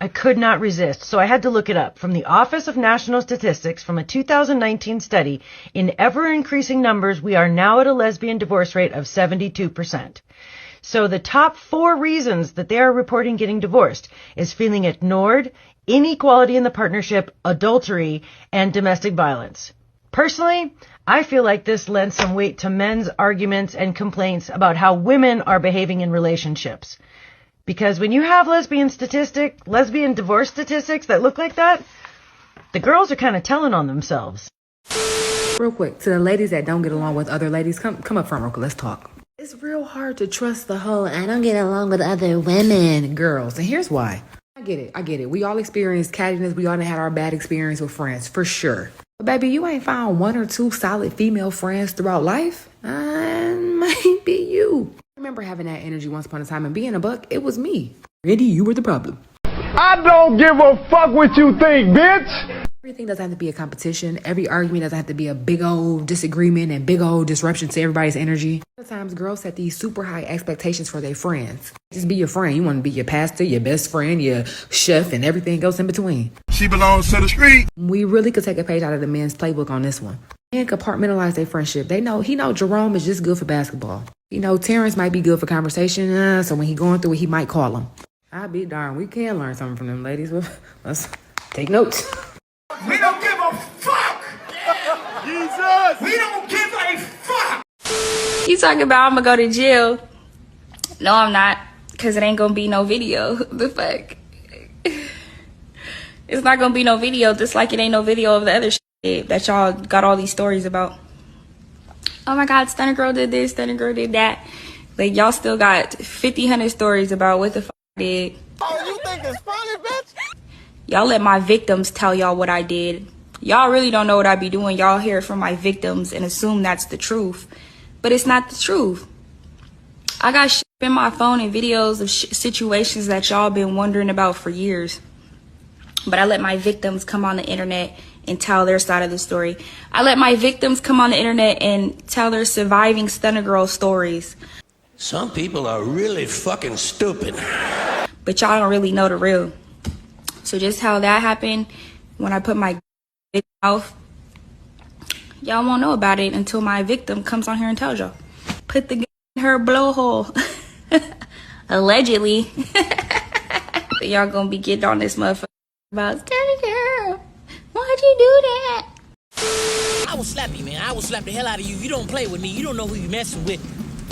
I could not resist, so I had to look it up. From the Office of National Statistics, from a 2019 study, in ever-increasing numbers, we are now at a lesbian divorce rate of 72%. So the top 4 reasons that they are reporting getting divorced is feeling ignored, inequality in the partnership, adultery, and domestic violence. Personally, I feel like this lends some weight to men's arguments and complaints about how women are behaving in relationships. Because when you have lesbian divorce statistics that look like that, the girls are kind of telling on themselves. Real quick, to the ladies that don't get along with other ladies, come up front real quick, let's talk. It's real hard to trust the whole, I don't get along with other women, girls. And here's why. I get it. We all experience cattiness. We all had our bad experience with friends, for sure. But baby, you ain't found 1 or 2 solid female friends throughout life? Might be you. I remember having that energy once upon a time, and being a buck, it was me. Randy, you were the problem. I don't give a fuck what you think, bitch! Everything doesn't have to be a competition. Every argument doesn't have to be a big old disagreement and big old disruption to everybody's energy. Sometimes girls set these super high expectations for their friends. Just be your friend. You want to be your pastor, your best friend, your chef, and everything else in between. She belongs to the street. We really could take a page out of the men's playbook on this one. Men compartmentalize their friendship. He know Jerome is just good for basketball. Terrence might be good for conversation, so when he going through it, he might call him. I'll be darned. We can learn something from them ladies. Let's take notes. We don't give a fuck! Jesus! We don't give a fuck! You talking about I'm gonna go to jail? No, I'm not, because it ain't gonna be no video. The fuck? It's not gonna be no video, just like it ain't no video of the other shit that y'all got all these stories about. Oh my God, Stunner Girl did this, Stunner Girl did that. Like, y'all still got 100 stories about what the fuck I did. Oh, you think it's funny, bitch? Y'all let my victims tell y'all what I did. Y'all really don't know what I be doing. Y'all hear it from my victims and assume that's the truth. But it's not the truth. I got shit in my phone and videos of situations that y'all been wondering about for years. But I let my victims come on the internet and tell their side of the story. I let my victims come on the internet and tell their surviving Stunner Girl stories. Some people are really fucking stupid. But y'all don't really know the real. So just how that happened, when I put my mouth, y'all won't know about it until my victim comes on here and tells y'all. Put the gun in her blowhole. Allegedly. So y'all gonna be getting on this motherfucker about, Stunner Girl, why'd you do that? I will slap you, man. I will slap the hell out of you. You don't play with me. You don't know who you messing with.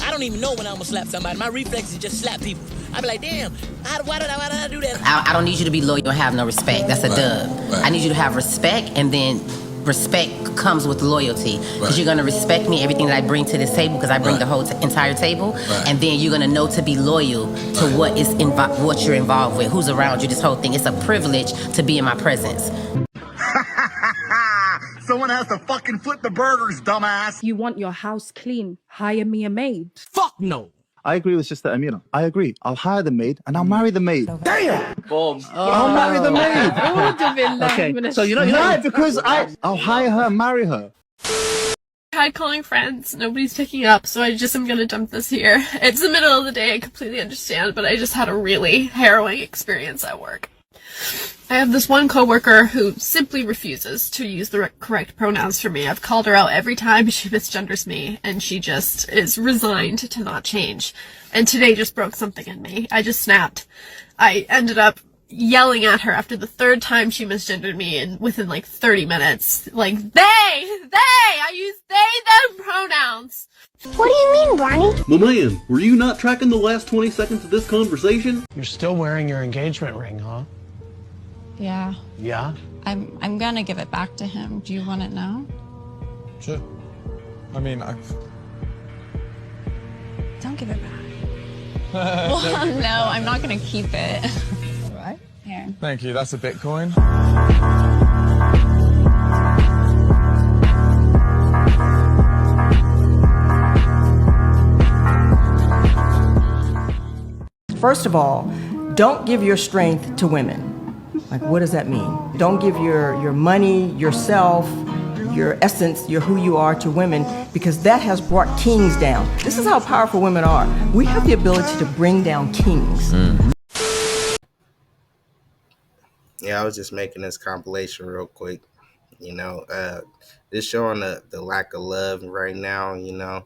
I don't even know when I'm gonna slap somebody. My reflex is just slap people. I be like, damn, why did I do that? I don't need you to be loyal and have no respect. That's a dub. Right. I need you to have respect, and then respect comes with loyalty. Because you're going to respect me, everything that I bring to this table, because I bring the whole entire table. And then you're going to know to be loyal to what is what you're involved with, who's around you, this whole thing. It's a privilege to be in my presence. Someone has to fucking flip the burgers, dumbass. You want your house clean? Hire me a maid. Fuck no. I agree with Sister Amira. I agree. I'll hire the maid and I'll marry the maid. Damn! Boom. I'll marry the maid. Okay, so you know why? Because I'll hire her and marry her. Tried calling friends, nobody's picking up, so I just am gonna dump this here. It's the middle of the day, I completely understand, but I just had a really harrowing experience at work. I have this one coworker who simply refuses to use the correct pronouns for me. I've called her out every time she misgenders me, and she just is resigned to not change. And today just broke something in me. I just snapped. I ended up yelling at her after the 3rd time she misgendered me, and within like 30 minutes. Like, they! I use they, them pronouns! What do you mean, Barney? My man, were you not tracking the last 20 seconds of this conversation? You're still wearing your engagement ring, huh? Yeah. Yeah? I'm gonna give it back to him. Do you want it now? Sure. I mean, Don't give it back. Well, no, I'm not gonna keep it. All right. Here. Thank you. That's a Bitcoin. First of all, don't give your strength to women. Like, what does that mean? Don't give your money, yourself, your essence, your who you are to women, because that has brought kings down. This is how powerful women are. We have the ability to bring down kings. Yeah, I was just making this compilation real quick. You know, just showing the lack of love right now. You know,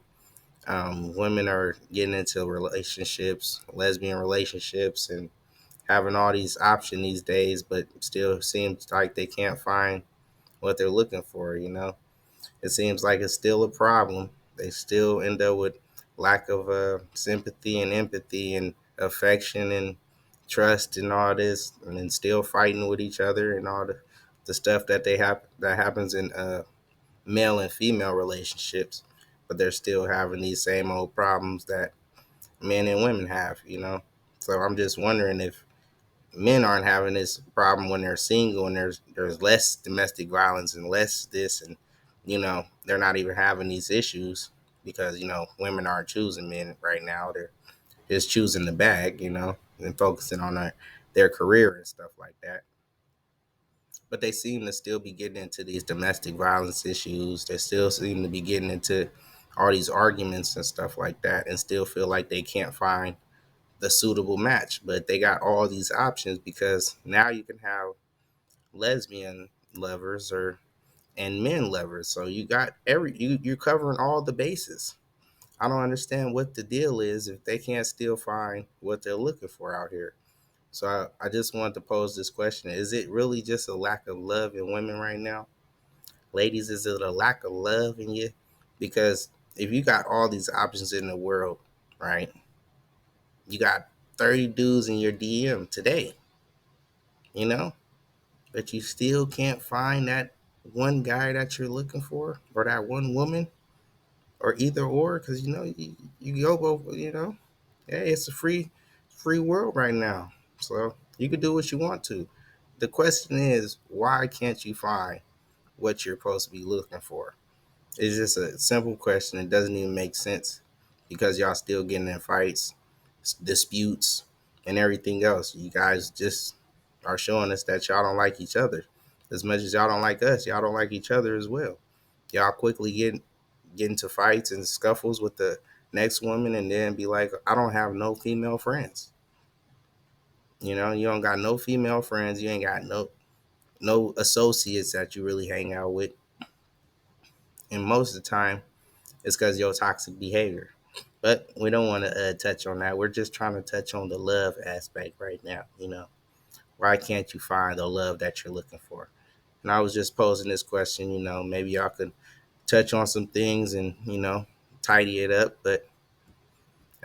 women are getting into relationships, lesbian relationships, and having all these options these days, but still seems like they can't find what they're looking for. You know, it seems like it's still a problem. They still end up with lack of sympathy and empathy and affection and trust and all this, and then still fighting with each other and all the stuff that they have that happens in male and female relationships. But they're still having these same old problems that men and women have. You know, so I'm just wondering if men aren't having this problem when they're single and there's less domestic violence and less this, and you know they're not even having these issues because you know women aren't choosing men right now. They're just choosing the bag, you know, and focusing on their career and stuff like that. But they seem to still be getting into these domestic violence issues. They still seem to be getting into all these arguments and stuff like that, and still feel like they can't find the suitable match. But they got all these options because now you can have lesbian lovers or and men lovers. So you got you're covering all the bases. I don't understand what the deal is if they can't still find what they're looking for out here. So I just wanted to pose this question. Is it really just a lack of love in women right now? Ladies, is it a lack of love in you? Because if you got all these options in the world, right? You got 30 dudes in your DM today, you know? But you still can't find that one guy that you're looking for or that one woman or either or because you know you go both, you know. Hey, it's a free world right now, so you can do what you want to. The question is, why can't you find what you're supposed to be looking for? It's just a simple question. It doesn't even make sense because y'all still getting in fights, disputes, and everything else. You guys just are showing us that y'all don't like each other as much as y'all don't like us. Y'all don't like each other as well. Y'all quickly get into fights and scuffles with the next woman, and then be like, "I don't have no female friends." You know, you don't got no female friends. You ain't got no associates that you really hang out with, and most of the time it's because of your toxic behavior. But we don't want to touch on that. We're just trying to touch on the love aspect right now. You know, why can't you find the love that you're looking for? And I was just posing this question. You know, maybe y'all could touch on some things and you know tidy it up. But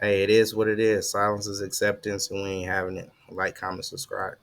hey, it is what it is. Silence is acceptance, and we ain't having it. Like, comment, subscribe.